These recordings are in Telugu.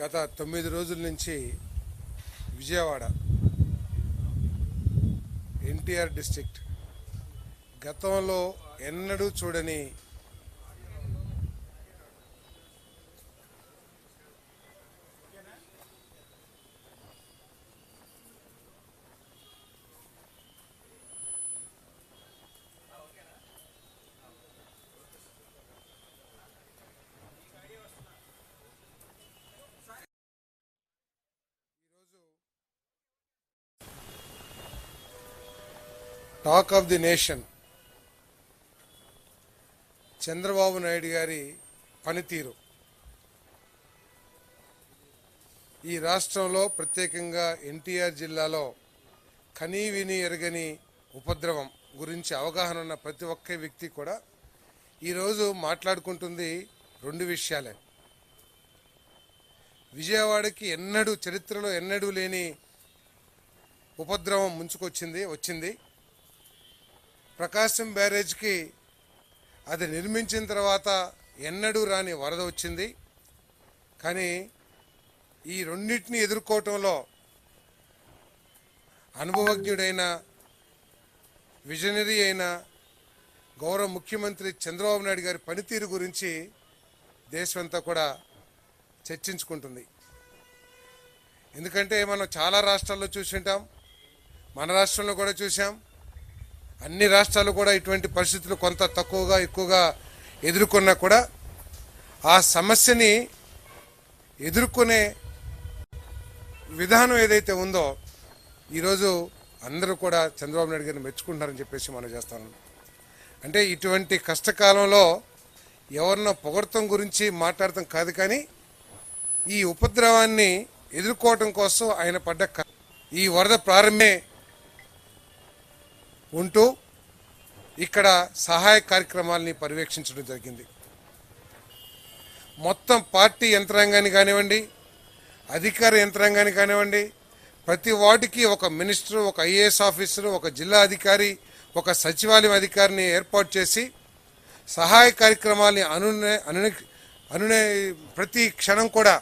గత 9 రోజుల నుంచి విజయవాడ ఎన్టీఆర్ డిస్ట్రిక్ట్ గతంలో ఎన్నడూ చూడని talk of the nation Chandrababu Naidu గారి పనితీరు ఈ రాష్ట్రంలో ప్రత్యేకంగా ఎన్టీఆర్ జిల్లాలో కనీ విని ఎరగని ఉపద్రవం గురించి అవగాహన ఉన్న ప్రతి ఒక్క వ్యక్తి కూడా ఈరోజు మాట్లాడుకుంటుంది రెండు విషయాలే. విజయవాడకి చరిత్రలో ఎన్నడూ లేని ఉపద్రవం వచ్చింది. ప్రకాశం బ్యారేజ్కి అది నిర్మించిన తర్వాత ఎన్నడూ రాని వరద వచ్చింది. కానీ ఈ రెండింటిని ఎదుర్కోవటంలో అనుభవజ్ఞుడైన విజనరీ అయిన గౌరవ ముఖ్యమంత్రి చంద్రబాబు నాయుడు గారి పనితీరు గురించి దేశమంతా కూడా చర్చించుకుంటుంది. ఎందుకంటే మనం చాలా రాష్ట్రాల్లో చూసింటాం, మన రాష్ట్రంలో కూడా చూసాం. అన్ని రాష్ట్రాలు కూడా ఇటువంటి పరిస్థితులు కొంత తక్కువగా ఎక్కువగా ఎదుర్కొన్నా కూడా ఆ సమస్యని ఎదుర్కొనే విధానం ఏదైతే ఉందో ఈరోజు అందరూ కూడా చంద్రబాబు నాయుడు గారిని మెచ్చుకుంటున్నారని చెప్పేసి మనం చేస్తాను. అంటే ఇటువంటి కష్టకాలంలో ఎవరినో పొగడటం గురించి మాట్లాడటం కాదు, కానీ ఈ ఉపద్రవాన్ని ఎదుర్కోవటం కోసం ఆయన పడ్డ ఈ వరద ప్రారంభమే ఉంటూ ఇక్కడ సహాయ కార్యక్రమాలని పర్యవేక్షించడం జరిగింది. మొత్తం పార్టీ యంత్రాంగాన్ని కానివ్వండి, అధికార యంత్రాంగాన్ని కానివ్వండి, ప్రతి వార్డుకి ఒక మినిస్టర్, ఒక ఐఏఎస్ ఆఫీసరు, ఒక జిల్లా అధికారి, ఒక సచివాలయం అధికారిని ఏర్పాటు చేసి సహాయ కార్యక్రమాలని అనునే ప్రతి క్షణం కూడా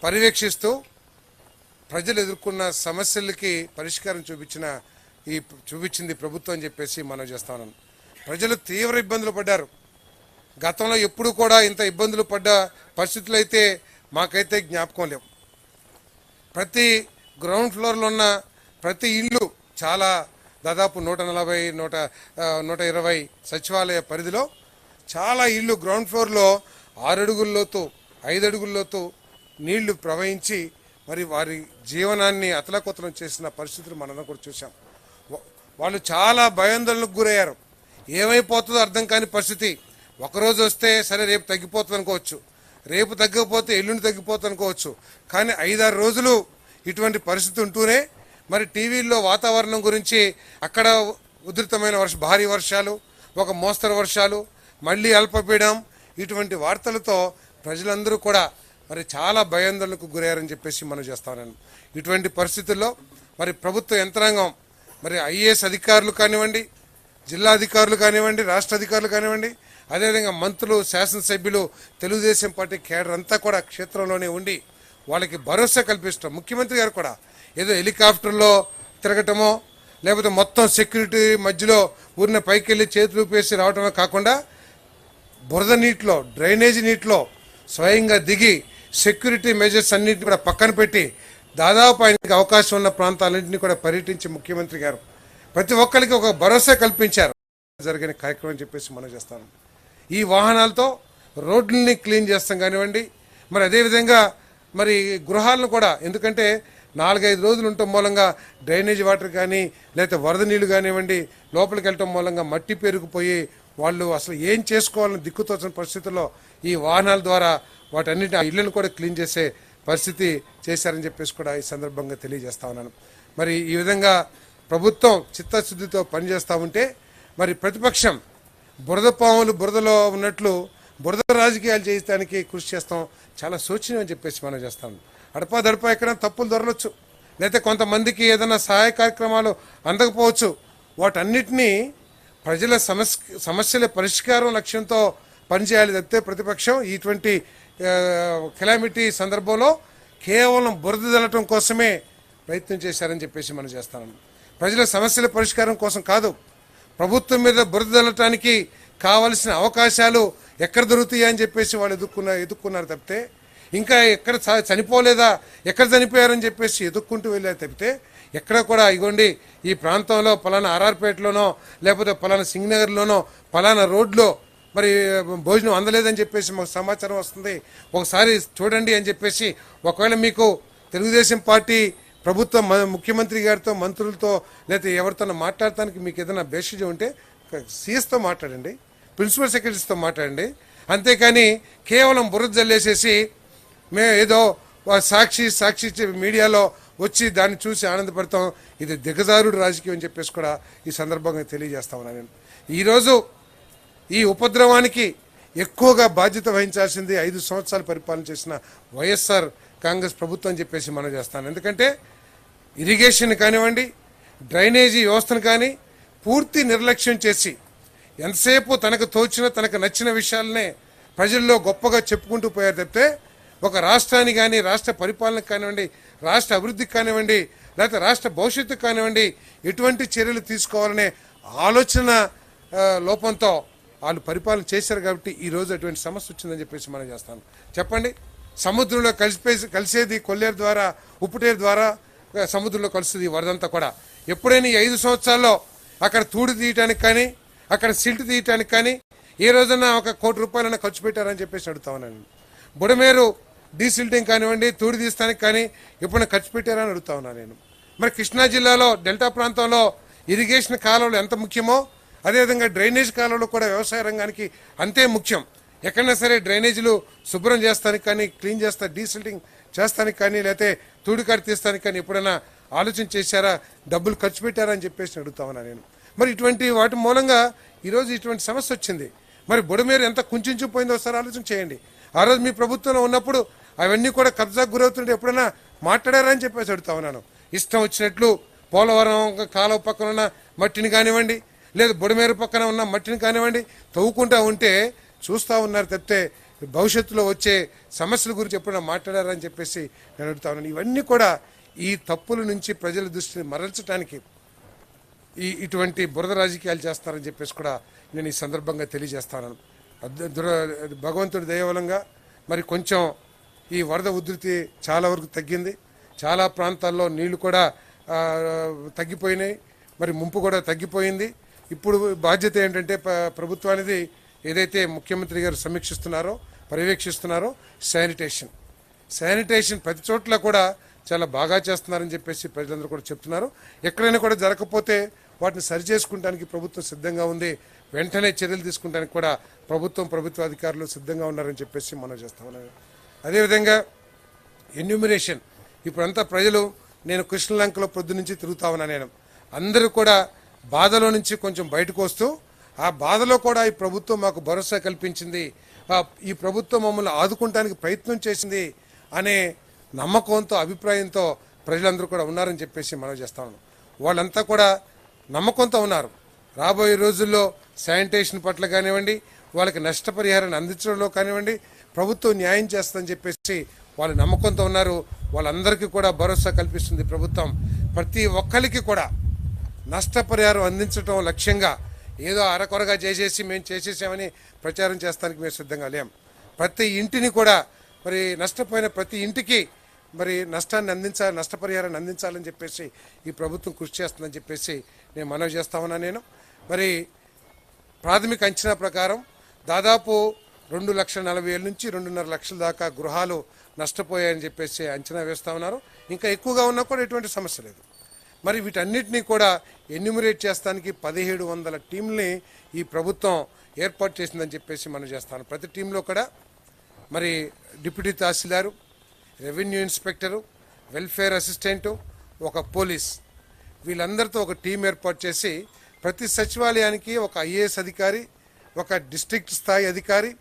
పర్యవేక్షిస్తూ ప్రజలు ఎదుర్కొన్న సమస్యలకి పరిష్కారం చూపించింది ప్రభుత్వం అని చెప్పేసి మనం చేస్తాను. ప్రజలు తీవ్ర ఇబ్బందులు పడ్డారు. గతంలో ఎప్పుడు కూడా ఇంత ఇబ్బందులు పడ్డ పరిస్థితులు అయితే మాకైతే జ్ఞాపకం లేవు. ప్రతి గ్రౌండ్ ఫ్లోర్లో ఉన్న ప్రతి ఇల్లు చాలా దాదాపు 140-120 సచివాలయ పరిధిలో చాలా ఇల్లు గ్రౌండ్ ఫ్లోర్లో 6 అడుగుల లోతు 5 అడుగుల లోతు నీళ్లు ప్రవహించి మరి వారి జీవనాన్ని అతలాకుతలం చేసిన పరిస్థితులు మనం కూడా చూసాం. వాళ్ళు చాలా భయాందోళనకు గురయ్యారు. ఏమైపోతుందో అర్థం కాని పరిస్థితి. ఒకరోజు వస్తే సరే రేపు తగ్గిపోతుంది అనుకోవచ్చు, రేపు తగ్గకపోతే ఎల్లుండి తగ్గిపోతుంది అనుకోవచ్చు, కానీ 5-6 రోజులు ఇటువంటి పరిస్థితి ఉంటూనే మరి టీవీల్లో వాతావరణం గురించి అక్కడ ఉధృతమైన భారీ వర్షాలు, ఒక మోస్తరు వర్షాలు, మళ్ళీ అల్పపీడనం, ఇటువంటి వార్తలతో ప్రజలందరూ కూడా మరి చాలా భయాందోళనకు గురయ్యారని చెప్పేసి మనం చేస్తామన్నాను. ఇటువంటి పరిస్థితుల్లో మరి ప్రభుత్వ యంత్రాంగం, మరి ఐఏఎస్ అధికారులు కానివ్వండి, జిల్లా అధికారులు కానివ్వండి, రాష్ట్ర అధికారులు కానివ్వండి, అదేవిధంగా మంత్రులు, శాసనసభ్యులు, తెలుగుదేశం పార్టీ కేడర్ అంతా కూడా క్షేత్రంలోనే ఉండి వాళ్ళకి భరోసా కల్పిస్తాం. ముఖ్యమంత్రి గారు కూడా ఏదో హెలికాప్టర్లో తిరగటమో లేకపోతే మొత్తం సెక్యూరిటీ మధ్యలో ఊరిన పైకి వెళ్ళి చేతులు ఊపేసి రావటమే కాకుండా బురద నీటిలో, డ్రైనేజీ నీటిలో స్వయంగా దిగి సెక్యూరిటీ మెజర్స్ అన్నింటినీ కూడా పక్కన పెట్టి దాదాపు ఆయనకి అవకాశం ఉన్న ప్రాంతాలన్నింటినీ కూడా పర్యటించి ముఖ్యమంత్రి గారు ప్రతి ఒక్కరికి ఒక భరోసా కల్పించారు. జరిగిన కార్యక్రమం చెప్పేసి మనం చేస్తాను. ఈ వాహనాలతో రోడ్లని క్లీన్ చేస్తాం కానివ్వండి, మరి అదేవిధంగా మరి గృహాలను కూడా, ఎందుకంటే 4-5 రోజులు ఉండటం మూలంగా డ్రైనేజ్ వాటర్ కానీ లేకపోతే వరద నీళ్లు కానివ్వండి లోపలికి వెళ్ళటం మూలంగా మట్టి పెరిగిపోయి వాళ్ళు అసలు ఏం చేసుకోవాలని దిక్కుతోచిన పరిస్థితుల్లో ఈ వాహనాల ద్వారా వాటన్నిటి ఆ ఇళ్లను కూడా క్లీన్ చేసే పరిస్థితి చేశారని చెప్పేసి కూడా ఈ సందర్భంగా తెలియజేస్తా ఉన్నాను. మరి ఈ విధంగా ప్రభుత్వం చిత్తశుద్ధితో పనిచేస్తూ ఉంటే మరి ప్రతిపక్షం బురదలో ఉన్నట్లు బురద రాజకీయాలు చేయడానికి కృషి చేస్తాం. చాలా శోచనీయం అని చెప్పేసి మనం చేస్తాం. అడపా ఎక్కడైనా తప్పులు దొరలొచ్చు, లేకపోతే కొంతమందికి ఏదైనా సహాయ కార్యక్రమాలు అందకపోవచ్చు. వాటన్నిటినీ ప్రజల సమస్యల పరిష్కారం లక్ష్యంతో పనిచేయాలి తప్పితే ప్రతిపక్షం ఇటువంటి కెలామిటీ సందర్భంలో కేవలం బురద జల్లటం కోసమే ప్రయత్నం చేశారని చెప్పేసి మనం చేస్తాను. ప్రజల సమస్యల పరిష్కారం కోసం కాదు, ప్రభుత్వం మీద బురద జల్లటానికి కావలసిన అవకాశాలు ఎక్కడ దొరుకుతాయా అని చెప్పేసి వాళ్ళు ఎదుక్కున్నారు తప్పితే, ఇంకా ఎక్కడ చనిపోలేదా, ఎక్కడ చనిపోయారని చెప్పేసి ఎదుక్కుంటూ వెళ్ళారు తప్పితే, ఎక్కడ కూడా ఇగోండి ఈ ప్రాంతంలో పలానా ఆర్ఆర్పేటలోనో లేకపోతే పలానా సింగనగర్లోనో పలానా రోడ్లో మరి భోజనం అందలేదని చెప్పేసి మాకు సమాచారం వస్తుంది, ఒకసారి చూడండి అని చెప్పేసి, ఒకవేళ మీకు తెలుగుదేశం పార్టీ ప్రభుత్వం ముఖ్యమంత్రి గారితో మంత్రులతో లేకపోతే ఎవరితో మాట్లాడటానికి మీకు ఏదైనా బేసిజ్ ఉంటే సీఎస్తో మాట్లాడండి, ప్రిన్సిపల్ సెక్రటరీస్తో మాట్లాడండి. అంతేకాని కేవలం బురద జల్లేసేసి మేము ఏదో సాక్షి మీడియాలో వచ్చి దాన్ని చూసి ఆనందపడతాం, ఇది దిగజారుడు రాజకీయం అని చెప్పేసి కూడా ఈ సందర్భంగా తెలియజేస్తా ఉన్నాను. నేను ఈరోజు ఈ ఉపద్రవానికి ఎక్కువగా బాధ్యత వహించాల్సింది 5 సంవత్సరాలు పరిపాలన చేసిన వైఎస్ఆర్ కాంగ్రెస్ ప్రభుత్వం అని చెప్పేసి మనం చేస్తాను. ఎందుకంటే ఇరిగేషన్ కానివ్వండి, డ్రైనేజీ వ్యవస్థను కానీ పూర్తి నిర్లక్ష్యం చేసి ఎంతసేపు తనకు తోచిన తనకు నచ్చిన విషయాలనే ప్రజల్లో గొప్పగా చెప్పుకుంటూ పోయారు తప్పితే, ఒక రాష్ట్రాన్ని కానీ రాష్ట్ర పరిపాలనకు కానివ్వండి, రాష్ట్ర అభివృద్ధికి కానివ్వండి, లేకపోతే రాష్ట్ర భవిష్యత్తుకు కానివ్వండి ఎటువంటి చర్యలు తీసుకోవాలనే ఆలోచన లోపంతో వాళ్ళు పరిపాలన చేశారు. కాబట్టి ఈరోజు అటువంటి సమస్య వచ్చిందని చెప్పేసి మనం చేస్తాను. చెప్పండి, సముద్రంలో కలిసేది కొల్లేరు ద్వారా, ఉప్పుటేరు ద్వారా సముద్రంలో కలుస్తుంది వరదంతా కూడా. ఎప్పుడైనా ఈ 5 సంవత్సరాల్లో అక్కడ తూడు తీయటానికి కానీ, అక్కడ సిల్ట్ తీయటానికి కానీ ఏ రోజైనా ₹1 కోటి ఖర్చు పెట్టారని చెప్పేసి అడుగుతా ఉన్నాను. బుడమేరు డీసిల్టింగ్ కానివ్వండి, తూడి తీస్తానికి కానీ ఎప్పుడైనా ఖర్చు పెట్టారని అడుగుతా ఉన్నాను నేను. మరి కృష్ణా జిల్లాలో డెల్టా ప్రాంతంలో ఇరిగేషన్ కాలువలు ఎంత ముఖ్యమో అదేవిధంగా డ్రైనేజ్ కాలువలు కూడా వ్యవసాయ రంగానికి అంతే ముఖ్యం. ఎక్కడైనా సరే డ్రైనేజీలు శుభ్రం చేస్తానికి కానీ, క్లీన్ చేస్తా డీసిల్టింగ్ చేస్తానికి కానీ, లేకపోతే తూడికాడు తీస్తానికి కానీ ఎప్పుడైనా ఆలోచన చేశారా, డబ్బులు ఖర్చు పెట్టారా అని చెప్పేసి అడుగుతా ఉన్నా నేను. మరి ఇటువంటి వాటి మూలంగా ఈరోజు ఇటువంటి సమస్య వచ్చింది. మరి బుడమేరు ఎంత కుంచుకుపోయిందో ఒకసారి ఆలోచన చేయండి. ఆ రోజు మీ ప్రభుత్వంలో ఉన్నప్పుడు అవన్నీ కూడా కబ్జాకు గురవుతుంటే ఎప్పుడైనా మాట్లాడారని చెప్పేసి అడుగుతా ఉన్నాను. ఇష్టం వచ్చినట్లు పోలవరం కాలువ పక్కన ఉన్న మట్టిని కానివ్వండి, లేదా బుడమేరు పక్కన ఉన్న మట్టిని కానివ్వండి తవ్వుకుంటా ఉంటే చూస్తూ ఉన్నారు తప్పితే భవిష్యత్తులో వచ్చే సమస్యల గురించి ఎప్పుడైనా మాట్లాడారని చెప్పేసి నేను అడుగుతా ఉన్నాను. ఇవన్నీ కూడా ఈ తప్పుల నుంచి ప్రజల దృష్టిని మరల్చడానికి ఇటువంటి బురద రాజకీయాలు చేస్తారని చెప్పేసి కూడా నేను ఈ సందర్భంగా తెలియజేస్తాను. భగవంతుడి దయవలంగా మరి కొంచెం ఈ వరద ఉధృతి చాలా వరకు తగ్గింది. చాలా ప్రాంతాల్లో నీళ్లు కూడా తగ్గిపోయినాయి, మరి ముంపు కూడా తగ్గిపోయింది. ఇప్పుడు బాధ్యత ఏంటంటే ప్రభుత్వానికి ఏదైతే ముఖ్యమంత్రి గారు సమీక్షిస్తున్నారో, పర్యవేక్షిస్తున్నారో శానిటేషన్ ప్రతి చోట్ల కూడా చాలా బాగా చేస్తున్నారని చెప్పేసి ప్రజలందరూ కూడా చెప్తున్నారు. ఎక్కడైనా కూడా జరగకపోతే వాటిని సరి చేసుకుంటానికి ప్రభుత్వం సిద్ధంగా ఉంది. వెంటనే చర్యలు తీసుకుంటానికి కూడా ప్రభుత్వ అధికారులు సిద్ధంగా ఉన్నారని చెప్పేసి మనం చేస్తా ఉన్నాం. అదేవిధంగా ఎన్యూమినేషన్ ఇప్పుడంతా ప్రజలు, నేను కృష్ణలంకలో పొద్దు నుంచి తిరుగుతా ఉన్నా, నేను అందరూ కూడా బాధలో నుంచి కొంచెం బయటకు వస్తూ ఆ బాధలో కూడా ఈ ప్రభుత్వం మాకు భరోసా కల్పించింది, ఈ ప్రభుత్వం మమ్మల్ని ఆదుకుంటానికి ప్రయత్నం చేసింది అనే నమ్మకంతో, అభిప్రాయంతో ప్రజలందరూ కూడా ఉన్నారని చెప్పేసి మనం చేస్తా ఉన్నాం. వాళ్ళంతా కూడా నమ్మకంతో ఉన్నారు. రాబోయే రోజుల్లో శానిటేషన్ పట్ల కానివ్వండి, వాళ్ళకి నష్టపరిహారాన్ని అందించడంలో కానివ్వండి ప్రభుత్వం న్యాయం చేస్తుందని చెప్పేసి వాళ్ళు నమ్మకంతో ఉన్నారు. వాళ్ళందరికీ కూడా భరోసా కల్పిస్తుంది ప్రభుత్వం. ప్రతి ఒక్కరికి కూడా నష్టపరిహారం అందించడం లక్ష్యంగా ఏదో అరకొరగా చేసేసి మేము చేసేసామని ప్రచారం చేస్తానికి మేము సిద్ధంగా లేం. ప్రతి ఇంటిని కూడా మరి నష్టపోయిన ప్రతి ఇంటికి మరి నష్టపరిహారాన్ని అందించాలని చెప్పేసి ఈ ప్రభుత్వం కృషి చేస్తుందని చెప్పేసి నేను మనవి చేస్తా ఉన్నా. నేను మరి ప్రాథమిక అంచనా ప్రకారం దాదాపు 2,40,000 నుంచి 2.5 లక్షల దాకా గృహాలు నష్టపోయాయని చెప్పేసి అంచనా వేస్తూ ఉన్నారు. ఇంకా ఎక్కువగా ఉన్నా కూడా ఎటువంటి సమస్య లేదు. మరి వీటన్నిటినీ కూడా ఎన్యూమరేట్ చేస్తానికి 1,700 టీంని ఈ ప్రభుత్వం ఏర్పాటు చేసిందని చెప్పేసి మనం చేస్తాను. ప్రతి టీంలో కూడా మరి deputy tahsildar, revenue inspector, welfare assistant, ఒక పోలీస్, వీళ్ళందరితో ఒక టీం ఏర్పాటు చేసి ప్రతి సచివాలయానికి ఒక ఐఏఎస్ అధికారి, ఒక డిస్ట్రిక్ట్ స్థాయి అధికారి,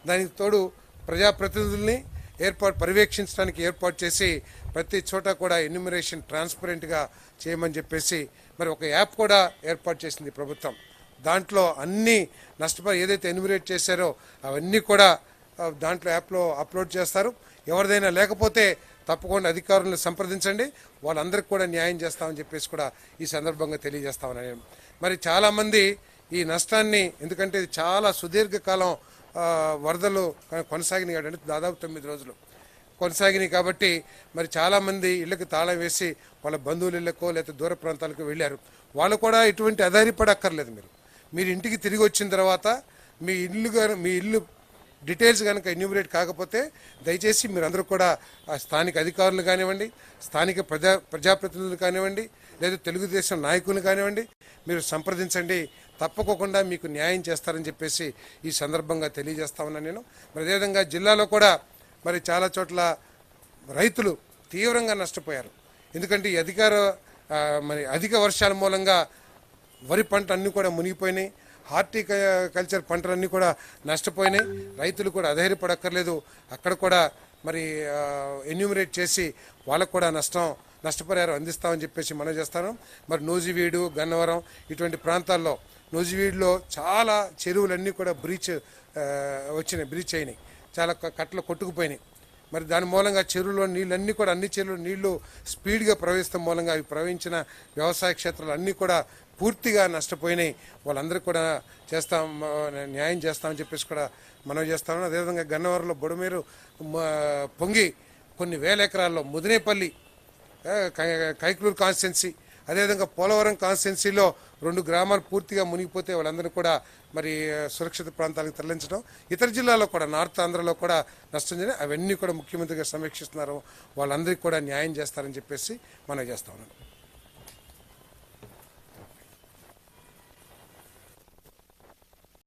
దానికి తోడు ప్రజాప్రతినిధుల్ని పర్యవేక్షించడానికి ఏర్పాటు చేసి ప్రతి చోట కూడా ఎన్యూమరేషన్ ట్రాన్స్పరెంట్గా చేయమని చెప్పేసి మరి ఒక యాప్ కూడా ఏర్పాటు చేసింది ప్రభుత్వం. దాంట్లో అన్ని ఏదైతే ఎన్యూమరేట్ చేశారో అవన్నీ కూడా దాంట్లో యాప్లో అప్లోడ్ చేస్తారు. ఎవరిదైనా లేకపోతే తప్పకుండా అధికారులను సంప్రదించండి, వాళ్ళందరికీ కూడా న్యాయం చేస్తామని చెప్పేసి కూడా ఈ సందర్భంగా తెలియజేస్తామని నేను. మరి చాలామంది ఈ నష్టాన్ని, ఎందుకంటే ఇది చాలా సుదీర్ఘకాలం వరదలు కొనసాగినాయి కాబట్టి దాదాపు 9 రోజులు కొనసాగినాయి కాబట్టి మరి చాలామంది ఇళ్ళకి తాళం వేసి వాళ్ళ బంధువుల ఇళ్ళకో లేకపోతే దూర ప్రాంతాలకు వెళ్ళారు. వాళ్ళు కూడా ఇటువంటి అధైర్యపడక్కర్లేదు. మీరు ఇంటికి తిరిగి వచ్చిన తర్వాత మీ ఇల్లు డీటెయిల్స్ కనుక ఎన్యూమరేట్ కాకపోతే దయచేసి మీరందరూ కూడా స్థానిక అధికారులు కానివ్వండి, స్థానిక ప్రజాప్రతినిధులు కానివ్వండి, లేదా తెలుగుదేశం నాయకులు కానివ్వండి, మీరు సంప్రదించండి. తప్పకుండా మీకు న్యాయం చేస్తారని చెప్పేసి ఈ సందర్భంగా తెలియజేస్తా ఉన్నాను నేను. మరి అదేవిధంగా జిల్లాలో కూడా మరి చాలా చోట్ల రైతులు తీవ్రంగా నష్టపోయారు. ఎందుకంటే ఈ అధిక వర్షాల మూలంగా వరి పంట అన్నీ కూడా మునిగిపోయినాయి, హార్టికల్చర్ పంటలన్నీ కూడా నష్టపోయినాయి. రైతులు కూడా అధైర్యపడక్కర్లేదు, అక్కడ కూడా మరి ఎన్యూమరేట్ చేసి వాళ్ళకు కూడా నష్టపరిహారం అందిస్తామని చెప్పేసి మనం చేస్తాను. మరి నూజివీడు, గన్నవరం ఇటువంటి ప్రాంతాల్లో, నూజివీడులో చాలా చెరువులన్నీ కూడా బ్రీచ్ అయినాయి, చాలా కట్టలు కొట్టుకుపోయినాయి. మరి దాని మూలంగా చెరువులో నీళ్ళన్నీ కూడా, అన్ని చెరువులు నీళ్లు స్పీడ్గా ప్రవహిస్తాం మూలంగా అవి ప్రవహించిన వ్యవసాయ క్షేత్రాలు అన్నీ కూడా పూర్తిగా నష్టపోయినాయి. వాళ్ళందరికీ కూడా న్యాయం చేస్తామని చెప్పేసి కూడా మనం చేస్తామని. అదేవిధంగా గన్నవరంలో బుడమేరు పొంగి కొన్ని వేల ఎకరాల్లో, ముదినేపల్లి కైక్లూరు కాన్స్టిట్యున్సీ, అదేవిధంగా పోలవరం కాన్స్టిట్యున్సీలో 2 గ్రామాలు పూర్తిగా మునిగిపోతే వాళ్ళందరినీ కూడా మరి సురక్షిత ప్రాంతాలకు తరలించడం. ఇతర జిల్లాలో కూడా, నార్త్ ఆంధ్రలో కూడా నష్టం జరిగింది. అవన్నీ కూడా ముఖ్యమంత్రిగా సమీక్షిస్తున్నారు. వాళ్ళందరికీ కూడా న్యాయం చేస్తారని చెప్పేసి మనం చేస్తా ఉన్నాం.